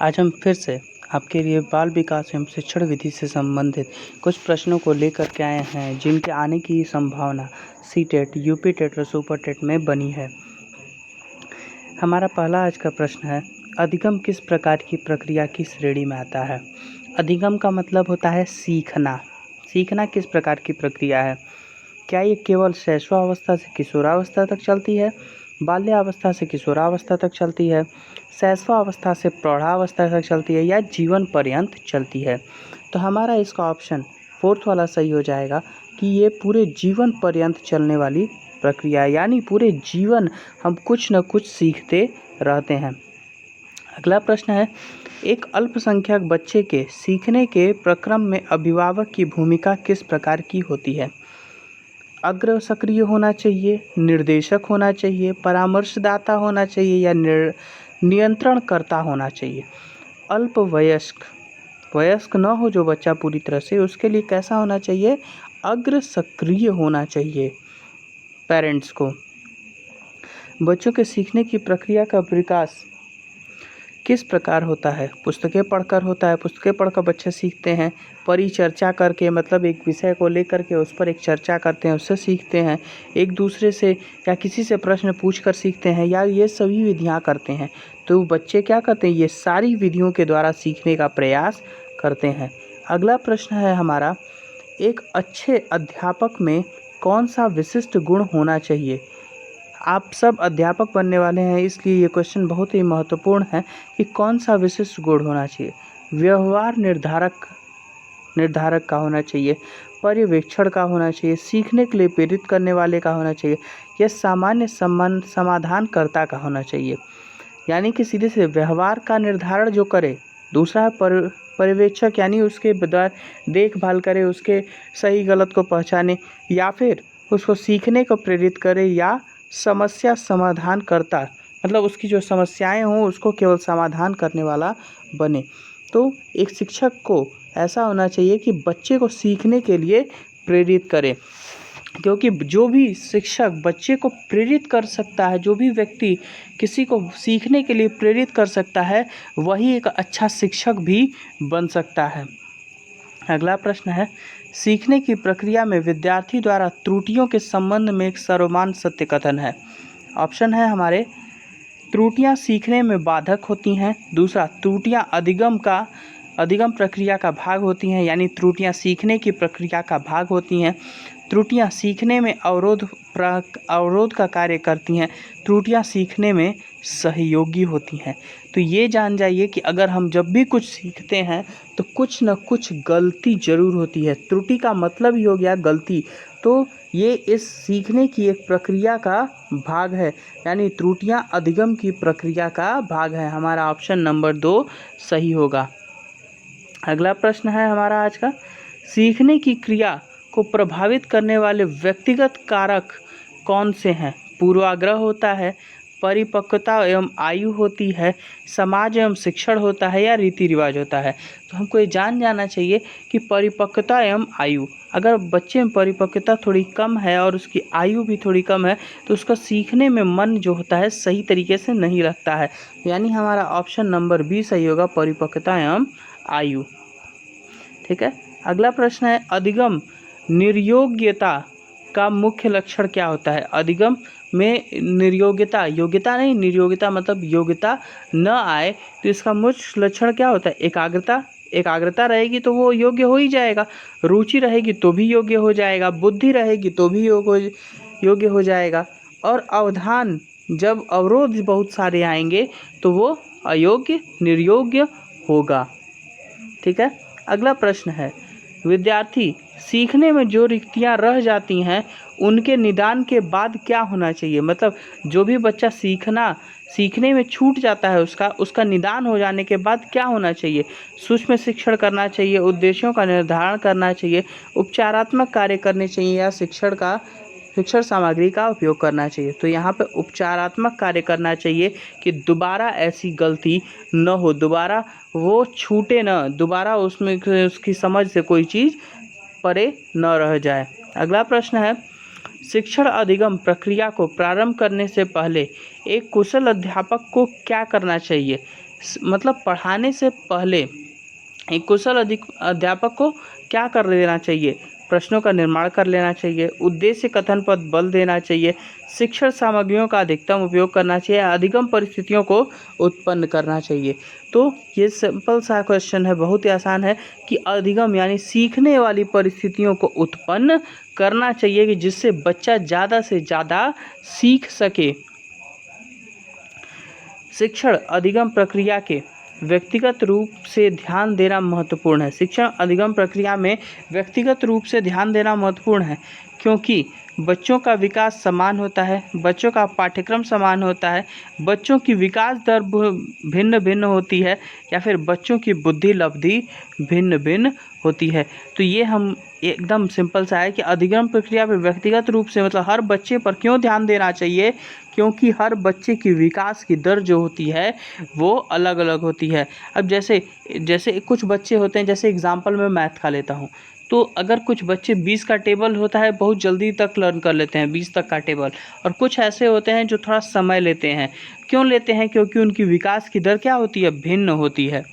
आज हम फिर से आपके लिए बाल विकास एवं शिक्षण विधि से संबंधित कुछ प्रश्नों को लेकर के आए हैं, जिनके आने की संभावना सीटेट, यूपी टेट और सुपर टेट में बनी है। हमारा पहला आज का प्रश्न है, अधिगम किस प्रकार की प्रक्रिया की श्रेणी में आता है? अधिगम का मतलब होता है सीखना। सीखना किस प्रकार की प्रक्रिया है? क्या ये केवल शैशवावस्था से किशोरावस्था तक चलती है, बाल्यावस्था से किशोरावस्था तक चलती है, शैशवावस्था से प्रौढ़ावस्था तक चलती है, या जीवन पर्यंत चलती है? तो हमारा इसका ऑप्शन फोर्थ वाला सही हो जाएगा कि ये पूरे जीवन पर्यंत चलने वाली प्रक्रिया है, यानी पूरे जीवन हम कुछ न कुछ सीखते रहते हैं। अगला प्रश्न है, एक अल्पसंख्यक बच्चे के सीखने के प्रक्रम में अभिभावक की भूमिका किस प्रकार की होती है? अग्र सक्रिय होना चाहिए, निर्देशक होना चाहिए, परामर्शदाता होना चाहिए, या नियंत्रणकर्ता होना चाहिए? वयस्क न हो जो बच्चा पूरी तरह से, उसके लिए कैसा होना चाहिए? अग्र सक्रिय होना चाहिए पेरेंट्स को। बच्चों के सीखने की प्रक्रिया का विकास किस प्रकार होता है? पुस्तकें पढ़कर होता है। पुस्तकें पढ़कर बच्चे सीखते हैं। परिचर्चा करके, मतलब एक विषय को लेकर के उस पर एक चर्चा करते हैं, उससे सीखते हैं। एक दूसरे से या किसी से प्रश्न पूछकर सीखते हैं, या ये सभी विधियां करते हैं। तो बच्चे क्या करते हैं? ये सारी विधियों के द्वारा सीखने का प्रयास करते हैं। अगला प्रश्न है हमारा, एक अच्छे अध्यापक में कौन सा विशिष्ट गुण होना चाहिए? आप सब अध्यापक बनने वाले हैं, इसलिए ये क्वेश्चन बहुत ही महत्वपूर्ण है कि कौन सा विशिष्ट गुण होना चाहिए। व्यवहार निर्धारक का होना चाहिए, पर्यवेक्षण का होना चाहिए, सीखने के लिए प्रेरित करने वाले का होना चाहिए, या सामान्य समाधानकर्ता का होना चाहिए। यानी कि सीधे से व्यवहार का निर्धारण जो करे, दूसरा है पर्यवेक्षक, यानी उसके द्वारा देखभाल करे, उसके सही गलत को पहचाने, या फिर उसको सीखने को प्रेरित करे, या समस्या समाधान करता, मतलब उसकी जो समस्याएं हों उसको केवल समाधान करने वाला बने। तो एक शिक्षक को ऐसा होना चाहिए कि बच्चे को सीखने के लिए प्रेरित करे, क्योंकि जो भी शिक्षक बच्चे को प्रेरित कर सकता है, जो भी व्यक्ति किसी को सीखने के लिए प्रेरित कर सकता है, वही एक अच्छा शिक्षक भी बन सकता है। अगला प्रश्न है, सीखने की प्रक्रिया में विद्यार्थी द्वारा त्रुटियों के संबंध में एक सर्वमान्य सत्य कथन है। ऑप्शन है हमारे, त्रुटियां सीखने में बाधक होती हैं। दूसरा, त्रुटियां अधिगम प्रक्रिया का भाग होती हैं, यानी त्रुटियां सीखने की प्रक्रिया का भाग होती हैं। त्रुटियां सीखने में अवरोध का कार्य करती हैं। त्रुटियां सीखने में सहयोगी होती हैं। तो ये जान जाइए कि अगर हम जब भी कुछ सीखते हैं तो कुछ न कुछ गलती जरूर होती है। त्रुटि का मतलब ही हो गया गलती। तो ये इस सीखने की एक प्रक्रिया का भाग है, यानी त्रुटियां अधिगम की प्रक्रिया का भाग है। हमारा ऑप्शन नंबर 2 सही होगा। अगला प्रश्न है हमारा आज का, सीखने की क्रिया को प्रभावित करने वाले व्यक्तिगत कारक कौन से हैं? पूर्वाग्रह होता है, परिपक्वता एवं आयु होती है, समाज एवं शिक्षण होता है, या रीति रिवाज होता है? तो हमको ये जाना चाहिए कि परिपक्वता एवं आयु, अगर बच्चे में परिपक्वता थोड़ी कम है और उसकी आयु भी थोड़ी कम है, तो उसका सीखने में मन जो होता है सही तरीके से नहीं लगता है। यानी हमारा ऑप्शन नंबर बी सही होगा, परिपक्वता एवं आयु। ठीक है। अगला प्रश्न है, अधिगम निर्योग्यता का मुख्य लक्षण क्या होता है? अधिगम में निर्योग्यता मतलब योग्यता न आए, तो इसका मुख्य लक्षण क्या होता है? एकाग्रता रहेगी तो वो योग्य हो ही जाएगा, रुचि रहेगी तो भी योग्य हो जाएगा, बुद्धि रहेगी तो भी योग्य हो जाएगा, और अवधान, जब अवरोध बहुत सारे आएंगे तो वो अयोग्य निर्योग्य होगा। ठीक है। अगला प्रश्न है, विद्यार्थी सीखने में जो रिक्तियां रह जाती हैं उनके निदान के बाद क्या होना चाहिए? मतलब जो भी बच्चा सीखने में छूट जाता है, उसका निदान हो जाने के बाद क्या होना चाहिए? सूक्ष्म शिक्षण करना चाहिए, उद्देश्यों का निर्धारण करना चाहिए, उपचारात्मक कार्य करने चाहिए, या शिक्षण सामग्री का उपयोग करना चाहिए? तो यहाँ पे उपचारात्मक कार्य करना चाहिए कि दोबारा ऐसी गलती न हो, दोबारा वो छूटे न, दोबारा उसमें उसकी समझ से कोई चीज़ परे न रह जाए। अगला प्रश्न है, शिक्षण अधिगम प्रक्रिया को प्रारंभ करने से पहले एक कुशल अध्यापक को क्या करना चाहिए? मतलब पढ़ाने से पहले एक कुशल अध्यापक को क्या कर लेना चाहिए? प्रश्नों का निर्माण कर लेना चाहिए, उद्देश्य कथन पर बल देना चाहिए, शिक्षण सामग्रियों का अधिकतम उपयोग करना चाहिए, अधिगम परिस्थितियों को उत्पन्न करना चाहिए। तो ये सिंपल सा क्वेश्चन है, बहुत ही आसान है कि अधिगम यानी सीखने वाली परिस्थितियों को उत्पन्न करना चाहिए कि जिससे बच्चा ज़्यादा से ज़्यादा सीख सके। शिक्षण अधिगम प्रक्रिया के व्यक्तिगत रूप से ध्यान देना महत्वपूर्ण है। शिक्षण अधिगम प्रक्रिया में व्यक्तिगत रूप से ध्यान देना महत्वपूर्ण है, क्योंकि बच्चों का विकास समान होता है, बच्चों का पाठ्यक्रम समान होता है, बच्चों की विकास दर भिन्न भिन्न होती है, या फिर बच्चों की बुद्धि लब्धि भिन्न भिन्न होती है। तो ये हम एकदम सिंपल सा है कि अधिगम प्रक्रिया पर व्यक्तिगत रूप से मतलब हर बच्चे पर क्यों ध्यान देना चाहिए, क्योंकि हर बच्चे की विकास की दर जो होती है वो अलग अलग होती है। अब जैसे कुछ बच्चे होते हैं, जैसे एग्जांपल मैं मैथ का लेता हूँ, तो अगर कुछ बच्चे 20 का टेबल होता है बहुत जल्दी तक लर्न कर लेते हैं 20 तक का टेबल, और कुछ ऐसे होते हैं जो थोड़ा समय लेते हैं। क्यों लेते हैं? क्योंकि उनकी विकास की दर क्या होती है? भिन्न होती है।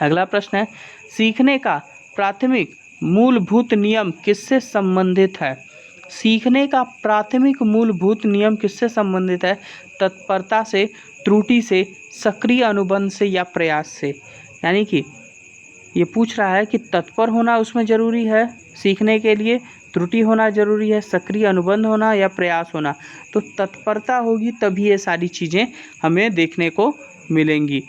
अगला प्रश्न है, सीखने का प्राथमिक मूलभूत नियम किससे संबंधित है? सीखने का प्राथमिक मूलभूत नियम किससे संबंधित है? तत्परता से, त्रुटि से, सक्रिय अनुबंध से या प्रयास से? यानी कि ये पूछ रहा है कि तत्पर होना उसमें ज़रूरी है सीखने के लिए, त्रुटि होना ज़रूरी है, सक्रिय अनुबंध होना या प्रयास होना। तो तत्परता होगी तभी ये सारी चीज़ें हमें देखने को मिलेंगी।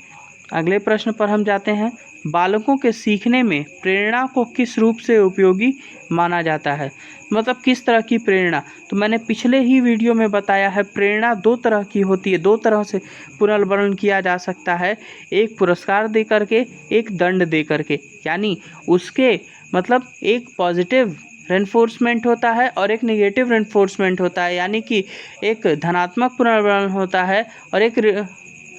अगले प्रश्न पर हम जाते हैं, बालकों के सीखने में प्रेरणा को किस रूप से उपयोगी माना जाता है? मतलब किस तरह की प्रेरणा? तो मैंने पिछले ही वीडियो में बताया है, प्रेरणा दो तरह की होती है, दो तरह से पुनर्वर्णन किया जा सकता है, एक पुरस्कार दे करके, एक दंड दे करके। यानी उसके मतलब एक पॉजिटिव रेनफोर्समेंट होता है और एक नेगेटिव रेनफोर्समेंट होता है, यानी कि एक धनात्मक पुनर्वर्णन होता है और एक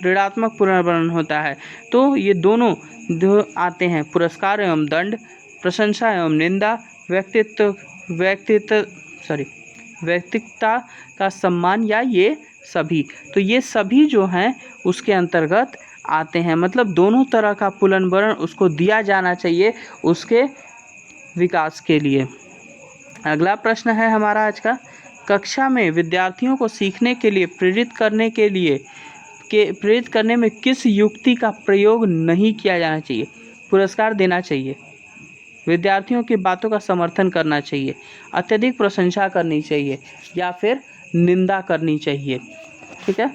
ऋणात्मक पुनर्वर्णन होता है। तो ये दोनों जो आते हैं, पुरस्कार एवं दंड, प्रशंसा एवं निंदा, व्यक्तित्वता का सम्मान, या ये सभी। तो ये सभी जो हैं उसके अंतर्गत आते हैं। मतलब दोनों तरह का पुनर्वर्णन उसको दिया जाना चाहिए उसके विकास के लिए। अगला प्रश्न है हमारा आज का, कक्षा में विद्यार्थियों को सीखने के लिए प्रेरित करने में किस युक्ति का प्रयोग नहीं किया जाना चाहिए? पुरस्कार देना चाहिए, विद्यार्थियों की बातों का समर्थन करना चाहिए, अत्यधिक प्रशंसा करनी चाहिए, या फिर निंदा करनी चाहिए। ठीक है,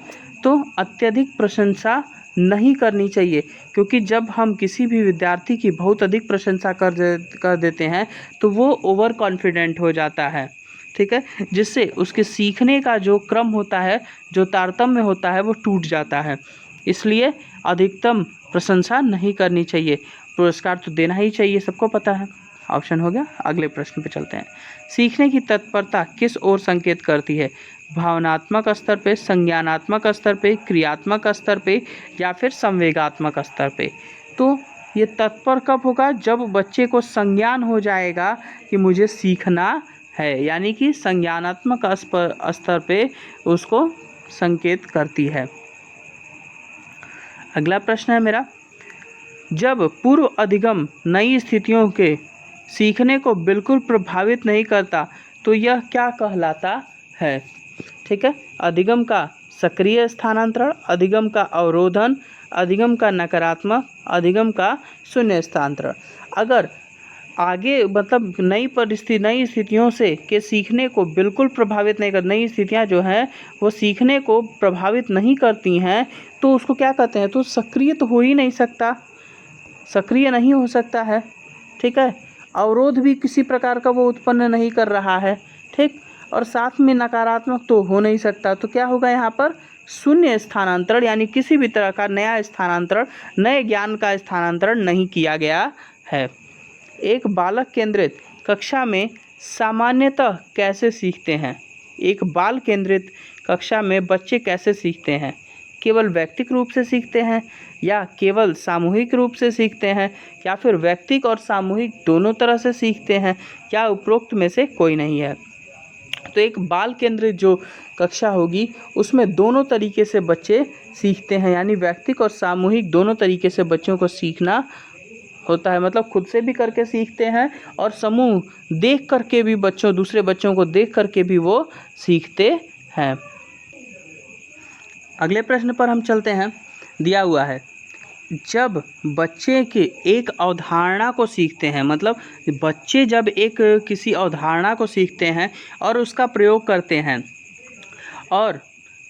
तो अत्यधिक प्रशंसा नहीं करनी चाहिए, क्योंकि जब हम किसी भी विद्यार्थी की बहुत अधिक प्रशंसा कर देते हैं तो वो ओवर कॉन्फिडेंट हो जाता है। ठीक है, जिससे उसके सीखने का जो क्रम होता है, जो तारतम्य होता है, वो टूट जाता है। इसलिए अधिकतम प्रशंसा नहीं करनी चाहिए, पुरस्कार तो देना ही चाहिए, सबको पता है। ऑप्शन हो गया। अगले प्रश्न पे चलते हैं, सीखने की तत्परता किस ओर संकेत करती है? भावनात्मक स्तर पे, संज्ञानात्मक स्तर पे, क्रियात्मक स्तर पे, या फिर संवेगात्मक स्तर पे? तो ये तत्पर कब होगा? जब बच्चे को संज्ञान हो जाएगा कि मुझे सीखना है, यानी कि संज्ञानात्मक स्तर पे उसको संकेत करती है। अगला प्रश्न है मेरा, जब पूर्व अधिगम नई स्थितियों के सीखने को बिल्कुल प्रभावित नहीं करता तो यह क्या कहलाता है? ठीक है, अधिगम का सक्रिय स्थानांतरण, अधिगम का अवरोधन, अधिगम का नकारात्मक, अधिगम का शून्य स्थानांतरण। अगर आगे मतलब नई स्थितियों से के सीखने को बिल्कुल प्रभावित नहीं कर, नई स्थितियां जो हैं वो सीखने को प्रभावित नहीं करती हैं, तो उसको क्या कहते हैं? तो सक्रिय तो हो ही नहीं सकता, सक्रिय नहीं हो सकता है। ठीक है, अवरोध भी किसी प्रकार का वो उत्पन्न नहीं कर रहा है। ठीक, और साथ में नकारात्मक तो हो नहीं सकता। तो क्या होगा यहाँ पर? शून्य स्थानांतरण, यानी किसी भी तरह का नया स्थानांतरण, नए ज्ञान का स्थानांतरण नहीं किया गया है। एक बालक केंद्रित कक्षा में सामान्यतः कैसे सीखते हैं? एक बाल केंद्रित कक्षा में बच्चे कैसे सीखते हैं? केवल व्यक्तिगत रूप से सीखते हैं, या केवल सामूहिक रूप से सीखते हैं, या फिर व्यक्तिगत और सामूहिक दोनों तरह से सीखते हैं, या उपरोक्त में से कोई नहीं है? तो एक बाल केंद्रित जो कक्षा होगी उसमें दोनों तरीके से बच्चे सीखते हैं, यानी व्यक्तिगत और सामूहिक दोनों तरीके से बच्चों को सीखना होता है। मतलब खुद से भी करके सीखते हैं और समूह देख करके भी दूसरे बच्चों को देख करके भी वो सीखते हैं। अगले प्रश्न पर हम चलते हैं। दिया हुआ है, जब बच्चे के एक अवधारणा को सीखते हैं, मतलब बच्चे जब किसी अवधारणा को सीखते हैं और उसका प्रयोग करते हैं, और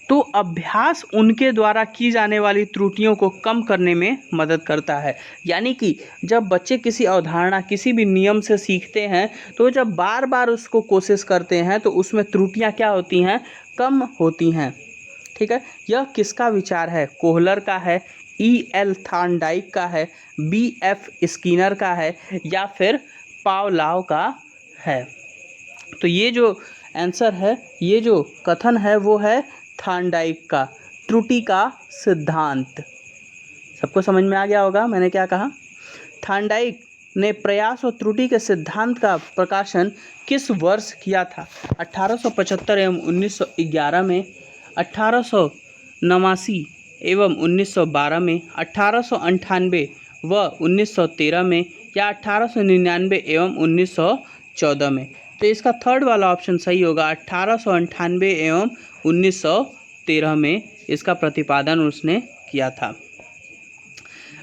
तो अभ्यास उनके द्वारा की जाने वाली त्रुटियों को कम करने में मदद करता है। यानी कि जब बच्चे किसी अवधारणा, किसी भी नियम से सीखते हैं, तो जब बार बार उसको कोशिश करते हैं तो उसमें त्रुटियां क्या होती हैं, कम होती हैं। ठीक है, यह किसका विचार है? कोहलर का है, E.L. थॉर्नडाइक का है, B.F. स्किनर का है, या फिर पावलोव का है? तो ये जो आंसर है, ये जो कथन है वो है थॉर्नडाइक का, त्रुटि का सिद्धांत। सबको समझ में आ गया होगा मैंने क्या कहा। थॉर्नडाइक ने प्रयास और त्रुटि के सिद्धांत का प्रकाशन किस वर्ष किया था? 1875 एवं 1911 में, 1889 एवं 1912 में, 1898 व 1913 में, या 1899 एवं 1914 में? तो इसका थर्ड वाला ऑप्शन सही होगा, 1898 एवं 1913 में इसका प्रतिपादन उसने किया था।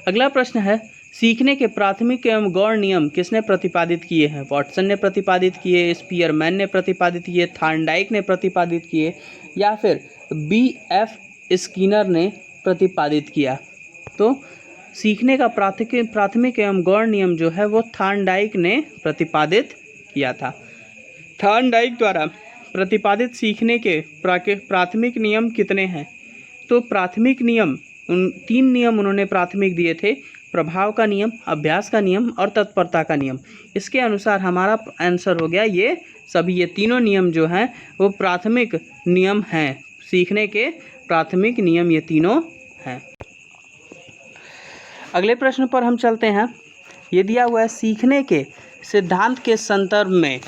अगला प्रश्न है, सीखने के प्राथमिक एवं गौण नियम किसने प्रतिपादित किए हैं? वाटसन ने प्रतिपादित किए, स्पीयरमैन ने प्रतिपादित किए, थॉर्नडाइक ने प्रतिपादित किए, या फिर B.F. स्किनर ने प्रतिपादित किया? तो सीखने का प्राथमिक एवं गौण नियम जो है वो थॉर्नडाइक ने प्रतिपादित किया था। थॉर्नडाइक द्वारा प्रतिपादित सीखने के प्राथमिक नियम कितने हैं? तो प्राथमिक नियम, 3 नियम उन्होंने प्राथमिक दिए थे, प्रभाव का नियम, अभ्यास का नियम और तत्परता का नियम। इसके अनुसार हमारा आंसर हो गया ये सभी, ये तीनों नियम जो हैं वो प्राथमिक नियम हैं। सीखने के प्राथमिक नियम ये तीनों हैं। अगले प्रश्न पर हम चलते हैं। ये दिया हुआ है, सीखने के सिद्धांत के संदर्भ में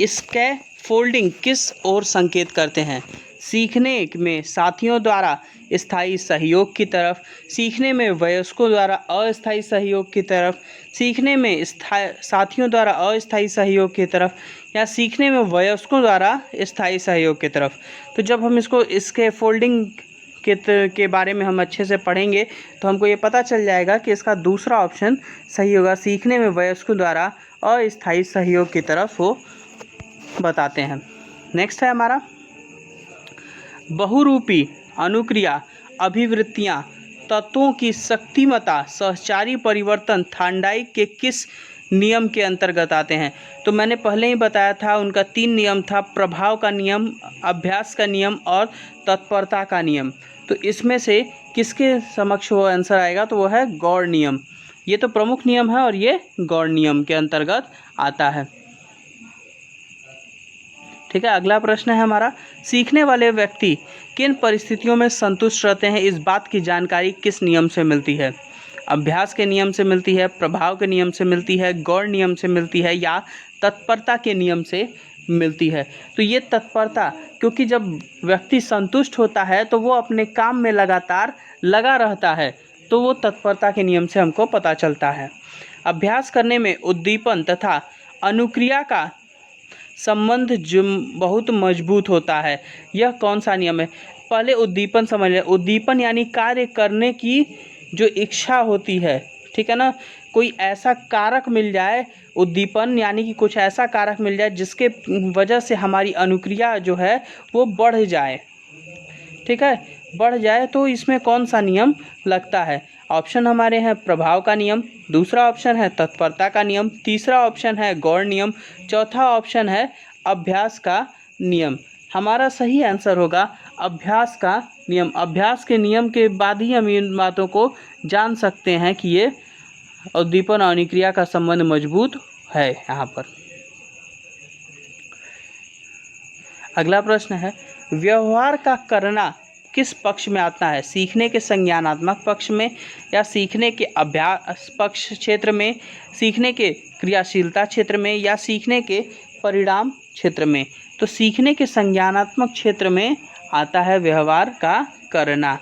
स्कैफोल्डिंग किस ओर संकेत करते हैं? सीखने में साथियों द्वारा स्थायी सहयोग की तरफ, सीखने में वयस्कों द्वारा अस्थायी सहयोग की तरफ, सीखने में साथियों द्वारा अस्थायी सहयोग की तरफ, या सीखने में वयस्कों द्वारा स्थायी सहयोग की तरफ? तो जब हम इसको स्कैफोल्डिंग के बारे में हम अच्छे से पढ़ेंगे तो हमको ये पता चल जाएगा कि इसका दूसरा ऑप्शन सही होगा, सीखने में वयस्कों द्वारा अस्थायी सहयोग की तरफ वो बताते हैं। नेक्स्ट है हमारा, बहुरूपी अनुक्रिया अभिवृत्तियाँ तत्वों की शक्तिमता सहचारी परिवर्तन थॉर्नडाइक के किस नियम के अंतर्गत आते हैं? तो मैंने पहले ही बताया था, उनका 3 नियम था, प्रभाव का नियम, अभ्यास का नियम और तत्परता का नियम। तो इसमें से किसके समक्ष वो आंसर आएगा? तो वो है गौण नियम। ये तो प्रमुख नियम है और ये गौण नियम के अंतर्गत आता है। ठीक है, अगला प्रश्न है हमारा, सीखने वाले व्यक्ति किन परिस्थितियों में संतुष्ट रहते हैं, इस बात की जानकारी किस नियम से मिलती है? अभ्यास के नियम से मिलती है, प्रभाव के नियम से मिलती है, गौण नियम से मिलती है, या तत्परता के नियम से मिलती है? तो ये तत्परता, क्योंकि जब व्यक्ति संतुष्ट होता है तो वो अपने काम में लगातार लगा रहता है, तो वो तत्परता के नियम से हमको पता चलता है। अभ्यास करने में उद्दीपन तथा अनुक्रिया का संबंध बहुत मजबूत होता है, यह कौन सा नियम है? पहले उद्दीपन समझ लें। उद्दीपन यानी कार्य करने की जो इच्छा होती है, ठीक है ना, कोई ऐसा कारक मिल जाए, उद्दीपन यानी कि कुछ ऐसा कारक मिल जाए जिसके वजह से हमारी अनुक्रिया जो है वो बढ़ जाए, ठीक है, बढ़ जाए, तो इसमें कौन सा नियम लगता है? ऑप्शन हमारे हैं प्रभाव का नियम, दूसरा ऑप्शन है तत्परता का नियम, तीसरा ऑप्शन है गौण नियम, चौथा ऑप्शन है अभ्यास का नियम। हमारा सही आंसर होगा अभ्यास का नियम। अभ्यास के नियम के बाद ही हम इन बातों को जान सकते हैं कि ये उद्दीपन और अनुक्रिया का संबंध मजबूत है। यहाँ पर अगला प्रश्न है, व्यवहार का करना किस पक्ष में आता है? सीखने के संज्ञानात्मक पक्ष में, या सीखने के अभ्यास पक्ष क्षेत्र में, सीखने के क्रियाशीलता क्षेत्र में, या सीखने के परिणाम क्षेत्र में? तो सीखने के संज्ञानात्मक क्षेत्र में आता है व्यवहार का करना।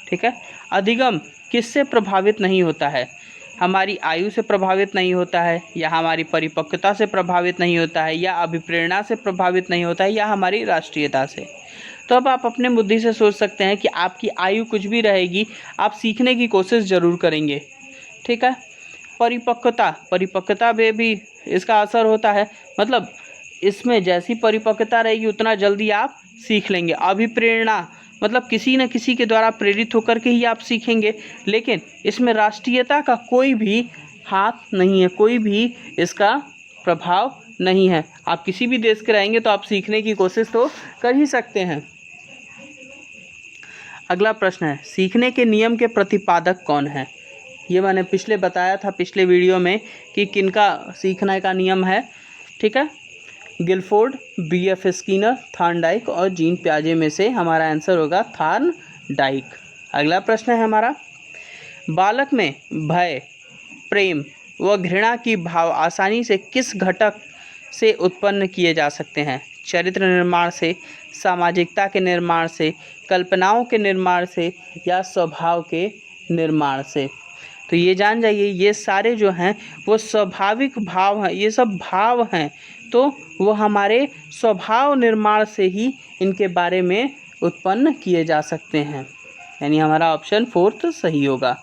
ठीक है। अधिगम किससे प्रभावित नहीं होता है? हमारी आयु से प्रभावित नहीं होता है, या हमारी परिपक्वता से प्रभावित नहीं होता है, या अभिप्रेरणा से प्रभावित नहीं होता है, या हमारी राष्ट्रीयता से। तो अब आप अपने बुद्धि से सोच सकते हैं कि आपकी आयु कुछ भी रहेगी, आप सीखने की कोशिश ज़रूर करेंगे। ठीक है। परिपक्वता में भी इसका असर होता है, मतलब इसमें जैसी परिपक्वता रहेगी उतना जल्दी आप सीख लेंगे। अभिप्रेरणा मतलब किसी न किसी के द्वारा प्रेरित होकर के ही आप सीखेंगे, लेकिन इसमें राष्ट्रीयता का कोई भी हाथ नहीं है, कोई भी इसका प्रभाव नहीं है। आप किसी भी देश के रहेंगे तो आप सीखने की कोशिश तो कर ही सकते हैं। अगला प्रश्न है, सीखने के नियम के प्रतिपादक कौन है? ये मैंने पिछले बताया था, पिछले वीडियो में, कि किनका सीखने का नियम है। ठीक है। Guilford, B.F. स्किनर, थॉर्नडाइक और जीन पियाजे में से हमारा आंसर होगा थॉर्नडाइक। अगला प्रश्न है हमारा, बालक में भय, प्रेम व घृणा की भाव आसानी से किस घटक से उत्पन्न किए जा सकते हैं? चरित्र निर्माण से, सामाजिकता के निर्माण से, कल्पनाओं के निर्माण से, या स्वभाव के निर्माण से? तो ये जान जाइए, ये सारे जो हैं वो स्वाभाविक भाव हैं, ये सब भाव हैं, तो वो हमारे स्वभाव निर्माण से ही इनके बारे में उत्पन्न किए जा सकते हैं, यानी हमारा ऑप्शन 4 सही होगा।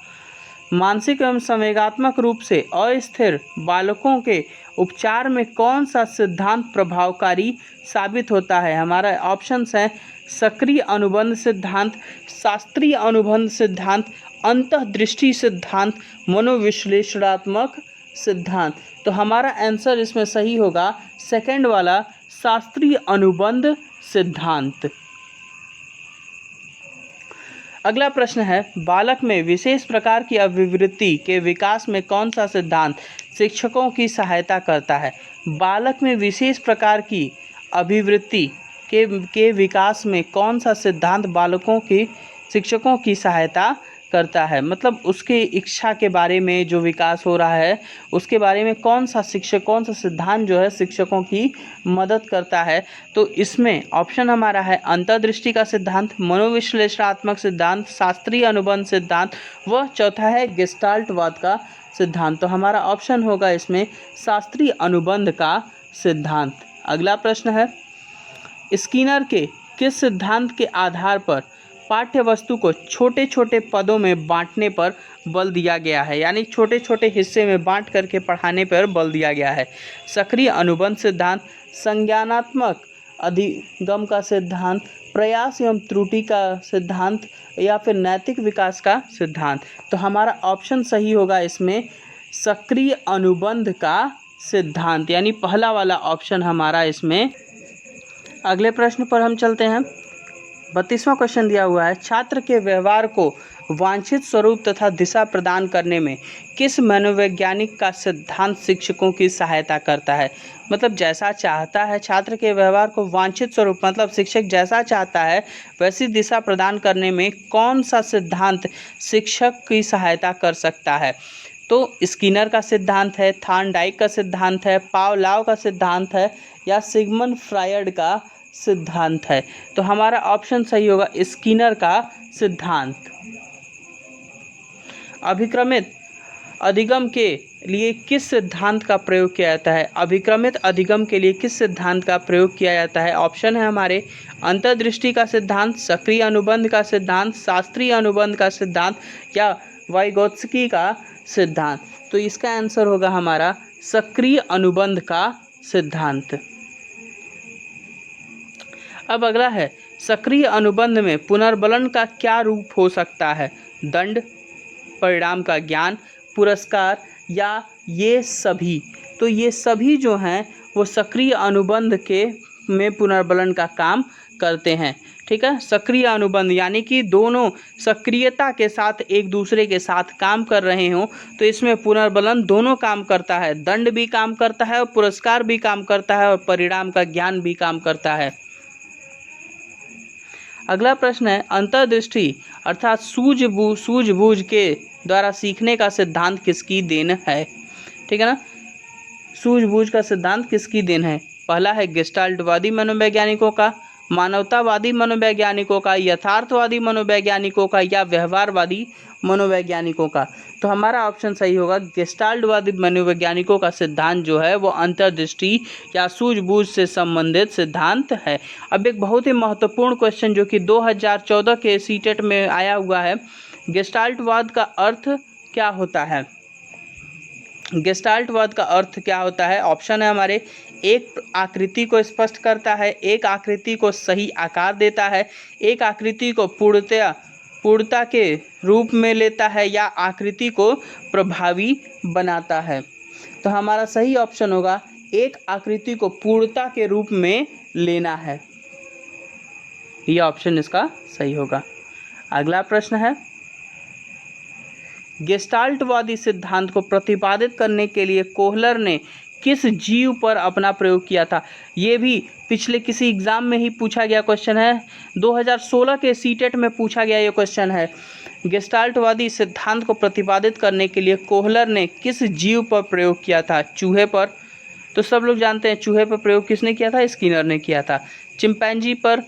मानसिक एवं संवेगात्मक रूप से अस्थिर बालकों के उपचार में कौन सा सिद्धांत प्रभावकारी साबित होता है? हमारा ऑप्शंस हैं सक्रिय अनुबंध सिद्धांत, शास्त्रीय अनुबंध सिद्धांत, अंतःदृष्टि सिद्धांत, मनोविश्लेषणात्मक सिद्धांत। तो हमारा आंसर इसमें सही होगा सेकंड वाला, शास्त्रीय अनुबंध सिद्धांत। अगला प्रश्न है, बालक में विशेष प्रकार की अभिवृत्ति के विकास में कौन सा सिद्धांत शिक्षकों की सहायता करता है? बालक में विशेष प्रकार की अभिवृत्ति के विकास में कौन सा सिद्धांत बालकों की शिक्षकों की सहायता करता है? मतलब उसके इच्छा के बारे में जो विकास हो रहा है उसके बारे में कौन सा सिद्धांत जो है शिक्षकों की मदद करता है? तो इसमें ऑप्शन हमारा है अंतर्दृष्टि का सिद्धांत, मनोविश्लेषणात्मक सिद्धांत, शास्त्रीय अनुबंध सिद्धांत, व चौथा है गेस्टाल्टवाद का सिद्धांत। तो हमारा ऑप्शन होगा इसमें शास्त्रीय अनुबंध का सिद्धांत। अगला प्रश्न है, स्किनर के किस सिद्धांत के आधार पर पाठ्य वस्तु को छोटे छोटे पदों में बांटने पर बल दिया गया है? यानी छोटे छोटे हिस्से में बांट करके पढ़ाने पर बल दिया गया है। सक्रिय अनुबंध सिद्धांत, संज्ञानात्मक अधिगम का सिद्धांत, प्रयास एवं त्रुटि का सिद्धांत, या फिर नैतिक विकास का सिद्धांत? तो हमारा ऑप्शन सही होगा इसमें सक्रिय अनुबंध का सिद्धांत, यानी पहला वाला ऑप्शन हमारा इसमें। अगले प्रश्न पर हम चलते हैं। 32वां क्वेश्चन दिया हुआ है, छात्र के व्यवहार को वांछित स्वरूप तथा दिशा प्रदान करने में किस मनोवैज्ञानिक का सिद्धांत शिक्षकों की सहायता करता है? मतलब जैसा चाहता है छात्र के व्यवहार को वांछित स्वरूप, मतलब शिक्षक जैसा चाहता है वैसी दिशा प्रदान करने में कौन सा सिद्धांत शिक्षक की सहायता कर सकता है? तो स्किनर का सिद्धांत है, थॉर्नडाइक का सिद्धांत है, पावलोव का सिद्धांत है, या सिगमंड फ्रायड का सिद्धांत है? तो हमारा ऑप्शन सही होगा स्किनर का सिद्धांत। अभिक्रमित अधिगम के लिए किस सिद्धांत का प्रयोग किया जाता है? अभिक्रमित अधिगम के लिए किस सिद्धांत का प्रयोग किया जाता है? ऑप्शन है हमारे अंतर्दृष्टि का सिद्धांत, सक्रिय अनुबंध का सिद्धांत, शास्त्रीय अनुबंध का सिद्धांत, या वाइगोत्स्की का सिद्धांत? तो इसका आंसर होगा हमारा सक्रिय अनुबंध का सिद्धांत। अब अगला है, सक्रिय अनुबंध में पुनर्बलन का क्या रूप हो सकता है? दंड, परिणाम का ज्ञान, पुरस्कार, या ये सभी? तो ये सभी जो हैं वो सक्रिय अनुबंध के में पुनर्बलन का काम करते हैं। ठीक है। सक्रिय अनुबंध यानी कि दोनों सक्रियता के साथ एक दूसरे के साथ काम कर रहे हों, तो इसमें पुनर्बलन दोनों काम करता है, दंड भी काम करता है और पुरस्कार भी काम करता है और परिणाम का ज्ञान भी काम करता है। अगला प्रश्न है, अंतर्दृष्टि अर्थात सूझबूझ के द्वारा सीखने का सिद्धांत किसकी देन है? ठीक है ना, सूझबूझ का सिद्धांत किसकी देन है? पहला है गेस्टाल्टवादी मनोवैज्ञानिकों का, मानवतावादी मनोवैज्ञानिकों का, यथार्थवादी मनोवैज्ञानिकों का या व्यवहारवादी मनोवैज्ञानिकों का। तो हमारा ऑप्शन सही होगा गेस्टाल्टवादी मनोवैज्ञानिकों का सिद्धांत जो है वो अंतर्दृष्टि या सूझबूझ से संबंधित सिद्धांत है। अब एक बहुत ही महत्वपूर्ण क्वेश्चन जो कि 2014 के सीटेट में आया हुआ है, गेस्टाल्टवाद का अर्थ क्या होता है? गेस्टाल्टवाद का अर्थ क्या होता है? ऑप्शन है हमारे, एक आकृति को स्पष्ट करता है, एक आकृति को सही आकार देता है, एक आकृति को पूर्णता के रूप में लेता है या आकृति को प्रभावी बनाता है। तो हमारा सही ऑप्शन होगा एक आकृति को पूर्णता के रूप में लेना है, यह ऑप्शन इसका सही होगा। अगला प्रश्न है, गेस्टाल्टवादी सिद्धांत को प्रतिपादित करने के लिए कोहलर ने किस जीव पर अपना प्रयोग किया था? ये भी पिछले किसी एग्जाम में ही पूछा गया क्वेश्चन है, 2016 के सीटेट में पूछा गया ये क्वेश्चन है। गेस्टाल्टवादी सिद्धांत को प्रतिपादित करने के लिए कोहलर ने किस जीव पर प्रयोग किया था? चूहे पर। तो सब लोग जानते हैं चूहे पर प्रयोग किसने किया था? स्किनर ने किया था। चिंपैंजी पर,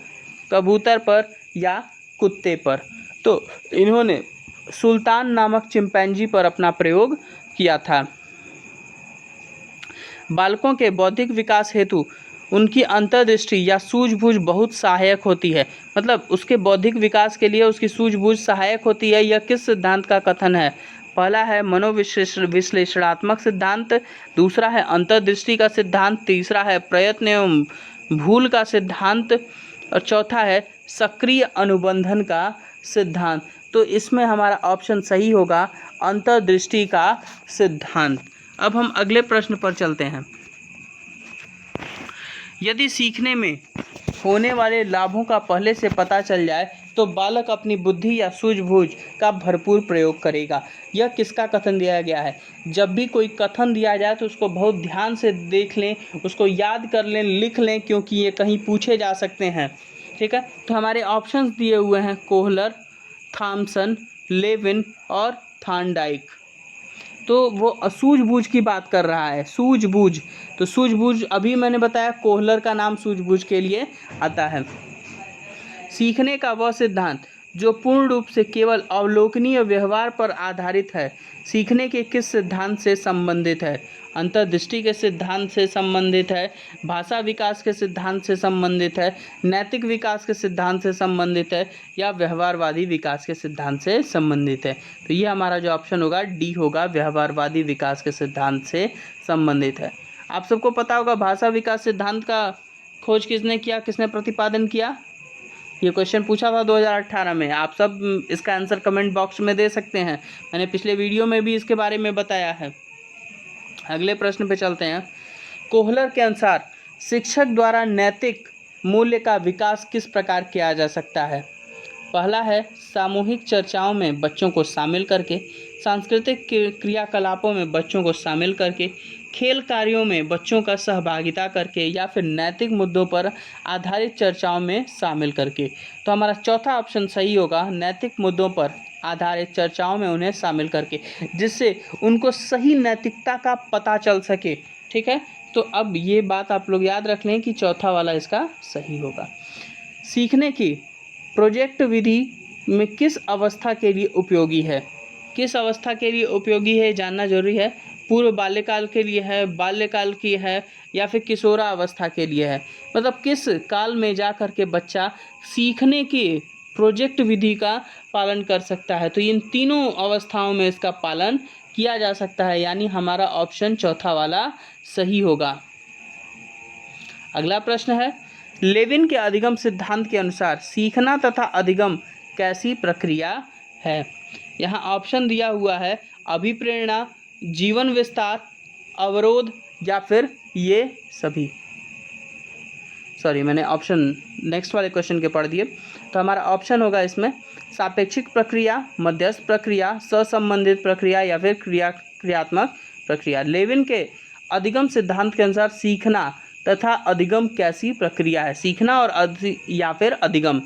कबूतर पर या कुत्ते पर? तो इन्होंने सुल्तान नामक चिंपैंजी पर अपना प्रयोग किया था। बालकों के बौद्धिक विकास हेतु उनकी अंतर्दृष्टि या सूझबूझ बहुत सहायक होती है। मतलब उसके बौद्धिक विकास के लिए उसकी सूझबूझ सहायक होती है, यह किस सिद्धांत का कथन है? पहला है मनोविश्लेषणात्मक सिद्धांत, दूसरा है अंतर्दृष्टि का सिद्धांत, तीसरा है प्रयत्न एवं भूल का सिद्धांत और चौथा है सक्रिय अनुबंधन का सिद्धांत। तो इसमें हमारा ऑप्शन सही होगा अंतर्दृष्टि का सिद्धांत। अब हम अगले प्रश्न पर चलते हैं। यदि सीखने में होने वाले लाभों का पहले से पता चल जाए तो बालक अपनी बुद्धि या सूझबूझ का भरपूर प्रयोग करेगा। यह किसका कथन दिया गया है? जब भी कोई कथन दिया जाए तो उसको बहुत ध्यान से देख लें, उसको याद कर लें, लिख लें, क्योंकि ये कहीं पूछे जा सकते हैं। ठीक है, तो हमारे ऑप्शंस दिए हुए हैं कोहलर, थॉमसन, लेविन और थॉर्नडाइक। तो वो सूझबूझ की बात कर रहा है, सूझबूझ। तो सूझबूझ अभी मैंने बताया कोहलर का नाम सूझबूझ के लिए आता है। सीखने का वह सिद्धांत जो पूर्ण रूप से केवल अवलोकनीय व्यवहार पर आधारित है, सीखने के किस सिद्धांत से संबंधित है? अंतर्दृष्टि के सिद्धांत से संबंधित है, भाषा विकास के सिद्धांत से संबंधित है, नैतिक विकास के सिद्धांत से संबंधित है या व्यवहारवादी विकास के सिद्धांत से संबंधित है? तो ये हमारा जो ऑप्शन होगा डी होगा, व्यवहारवादी विकास के सिद्धांत से संबंधित है। आप सबको पता होगा भाषा विकास सिद्धांत का खोज किसने किया, किसने प्रतिपादन किया? ये क्वेश्चन पूछा था 2018 में। आप सब इसका आंसर कमेंट बॉक्स में दे सकते हैं, मैंने पिछले वीडियो में भी इसके बारे में बताया है। अगले प्रश्न पे चलते हैं। कोहलर के अनुसार शिक्षक द्वारा नैतिक मूल्य का विकास किस प्रकार किया जा सकता है? पहला है सामूहिक चर्चाओं में बच्चों को शामिल करके, सांस्कृतिक क्रियाकलापों में बच्चों को शामिल करके, खेल कार्यों में बच्चों का सहभागिता करके या फिर नैतिक मुद्दों पर आधारित चर्चाओं में शामिल करके। तो हमारा चौथा ऑप्शन सही होगा, नैतिक मुद्दों पर आधारित चर्चाओं में उन्हें शामिल करके, जिससे उनको सही नैतिकता का पता चल सके। ठीक है, तो अब ये बात आप लोग याद रख लें कि चौथा वाला इसका सही होगा। सीखने की प्रोजेक्ट विधि में किस अवस्था के लिए उपयोगी है? किस अवस्था के लिए उपयोगी है जानना जरूरी है। पूर्व बाल्यकाल के लिए है, बाल्यकाल की है या फिर किशोरा अवस्था के लिए है? मतलब किस काल में जा कर के बच्चा सीखने की प्रोजेक्ट विधि का पालन कर सकता है? तो इन तीनों अवस्थाओं में इसका पालन किया जा सकता है, यानी हमारा ऑप्शन चौथा वाला सही होगा। अगला प्रश्न है, लेविन के अधिगम सिद्धांत के अनुसार सीखना तथा अधिगम कैसी प्रक्रिया है? यहाँ ऑप्शन दिया हुआ है अभिप्रेरणा, जीवन विस्तार, अवरोध या फिर ये सभी। सॉरी, मैंने ऑप्शन नेक्स्ट वाले क्वेश्चन के पढ़ दिए। तो हमारा ऑप्शन होगा इसमें सापेक्षिक प्रक्रिया, मध्यस्थ प्रक्रिया, सहसंबंधित प्रक्रिया या फिर क्रियात्मक प्रक्रिया। लेविन के अधिगम सिद्धांत के अनुसार सीखना तथा अधिगम कैसी प्रक्रिया है? सीखना और या फिर अधिगम,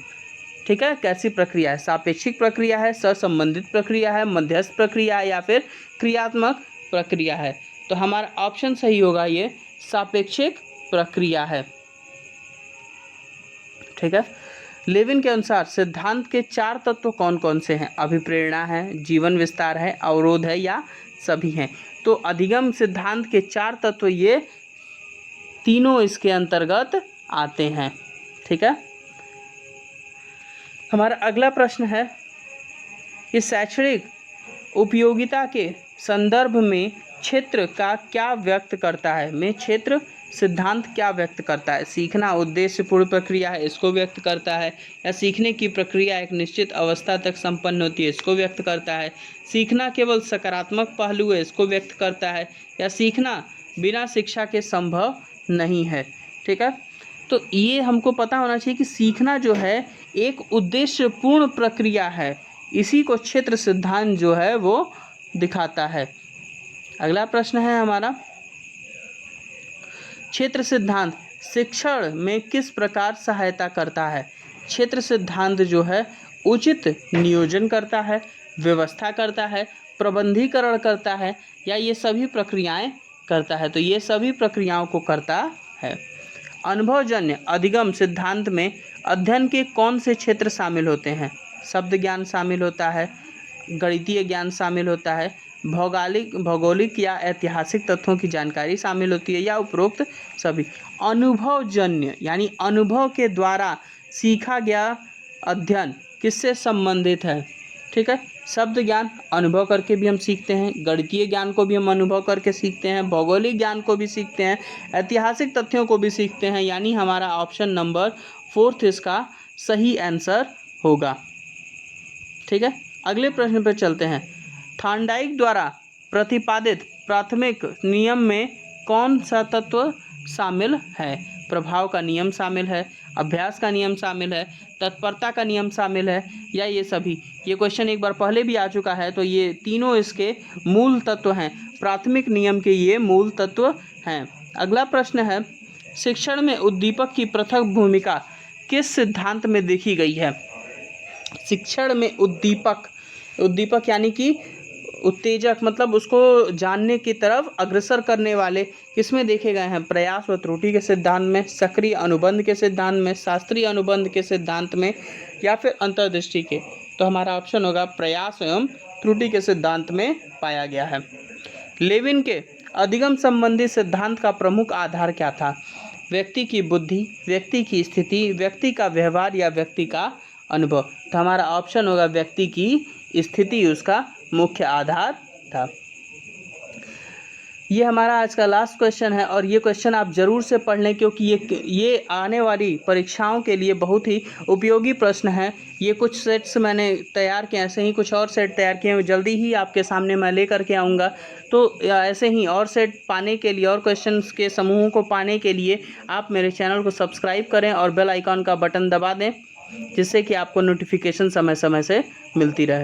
ठीक है, कैसी प्रक्रिया है? सापेक्षिक प्रक्रिया है, सहसंबंधित प्रक्रिया है, मध्यस्थ प्रक्रिया है या फिर क्रियात्मक प्रक्रिया है? तो हमारा ऑप्शन सही होगा ये सापेक्षिक प्रक्रिया है। ठीक है, लेविन के अनुसार सिद्धांत के 4 तत्व कौन कौन से हैं? अभिप्रेरणा है, जीवन विस्तार है, अवरोध है या सभी हैं? तो अधिगम सिद्धांत के 4 तत्व ये तीनों इसके अंतर्गत आते हैं। ठीक है, हमारा अगला प्रश्न है कि शैक्षणिक उपयोगिता के संदर्भ में क्षेत्र का क्या व्यक्त करता है? में क्षेत्र सिद्धांत क्या व्यक्त करता है? सीखना उद्देश्यपूर्ण प्रक्रिया है, इसको व्यक्त करता है। या सीखने की प्रक्रिया एक निश्चित अवस्था तक संपन्न होती है, इसको व्यक्त करता है। सीखना केवल सकारात्मक पहलू है, इसको व्यक्त करता है। या सीखना बिना शिक्षा के संभव नहीं है। ठीक है, तो ये हमको पता होना चाहिए कि सीखना जो है एक उद्देश्यपूर्ण प्रक्रिया है, इसी को क्षेत्र सिद्धांत जो है वो दिखाता है। अगला प्रश्न है हमारा, क्षेत्र सिद्धांत शिक्षण में किस प्रकार सहायता करता है? क्षेत्र सिद्धांत जो है उचित नियोजन करता है, व्यवस्था करता है, प्रबंधीकरण करता है, या ये सभी प्रक्रियाएं करता है? तो ये सभी प्रक्रियाओं को करता है। अनुभवजन्य अधिगम सिद्धांत में अध्ययन के कौन से क्षेत्र शामिल होते हैं? शब्द ज्ञान शामिल होता है, गणितीय ज्ञान शामिल होता है, भौगोलिक या ऐतिहासिक तथ्यों की जानकारी शामिल होती है, या उपरोक्त सभी? अनुभवजन्य यानी अनुभव के द्वारा सीखा गया अध्ययन किससे संबंधित है? ठीक है, शब्द ज्ञान अनुभव करके भी हम सीखते हैं, गणितीय ज्ञान को भी हम अनुभव करके सीखते हैं, भौगोलिक ज्ञान को भी सीखते हैं, ऐतिहासिक तथ्यों को भी सीखते हैं, यानी हमारा ऑप्शन नंबर 4 इसका सही आंसर होगा। ठीक है, अगले प्रश्न पर चलते हैं। थॉर्नडाइक द्वारा प्रतिपादित प्राथमिक नियम में कौन सा तत्व शामिल है? प्रभाव का नियम शामिल है, अभ्यास का नियम शामिल है, तत्परता का नियम शामिल है, या ये सभी? ये क्वेश्चन एक बार पहले भी आ चुका है, तो ये तीनों इसके मूल तत्व हैं, प्राथमिक नियम के ये मूल तत्व हैं। अगला प्रश्न है, शिक्षण में उद्दीपक की पृथक भूमिका किस सिद्धांत में देखी गई है? शिक्षण में उद्दीपक यानी कि उत्तेजक, मतलब उसको जानने की तरफ अग्रसर करने वाले किसमें देखे गए हैं? प्रयास व त्रुटि के सिद्धांत में, सक्रिय अनुबंध के सिद्धांत में, शास्त्रीय अनुबंध के सिद्धांत में, या फिर अंतर्दृष्टि के? तो हमारा ऑप्शन होगा प्रयास एवं त्रुटि के सिद्धांत में पाया गया है। लेविन के अधिगम संबंधी सिद्धांत का प्रमुख आधार क्या था? व्यक्ति की बुद्धि, व्यक्ति की स्थिति, व्यक्ति का व्यवहार, या व्यक्ति का अनुभव? तो हमारा ऑप्शन होगा व्यक्ति की स्थिति उसका मुख्य आधार था। ये हमारा आज का लास्ट क्वेश्चन है, और ये क्वेश्चन आप ज़रूर से पढ़ लें, क्योंकि ये आने वाली परीक्षाओं के लिए बहुत ही उपयोगी प्रश्न है। ये कुछ सेट्स मैंने तैयार किए, ऐसे ही कुछ और सेट तैयार किए हैं, जल्दी ही आपके सामने मैं लेकर के आऊँगा। तो ऐसे ही और सेट पाने के लिए और क्वेश्चंस के समूहों को पाने के लिए आप मेरे चैनल को सब्सक्राइब करें और बेल आइकॉन का बटन दबा दें, जिससे कि आपको नोटिफिकेशन समय समय से मिलती रहे।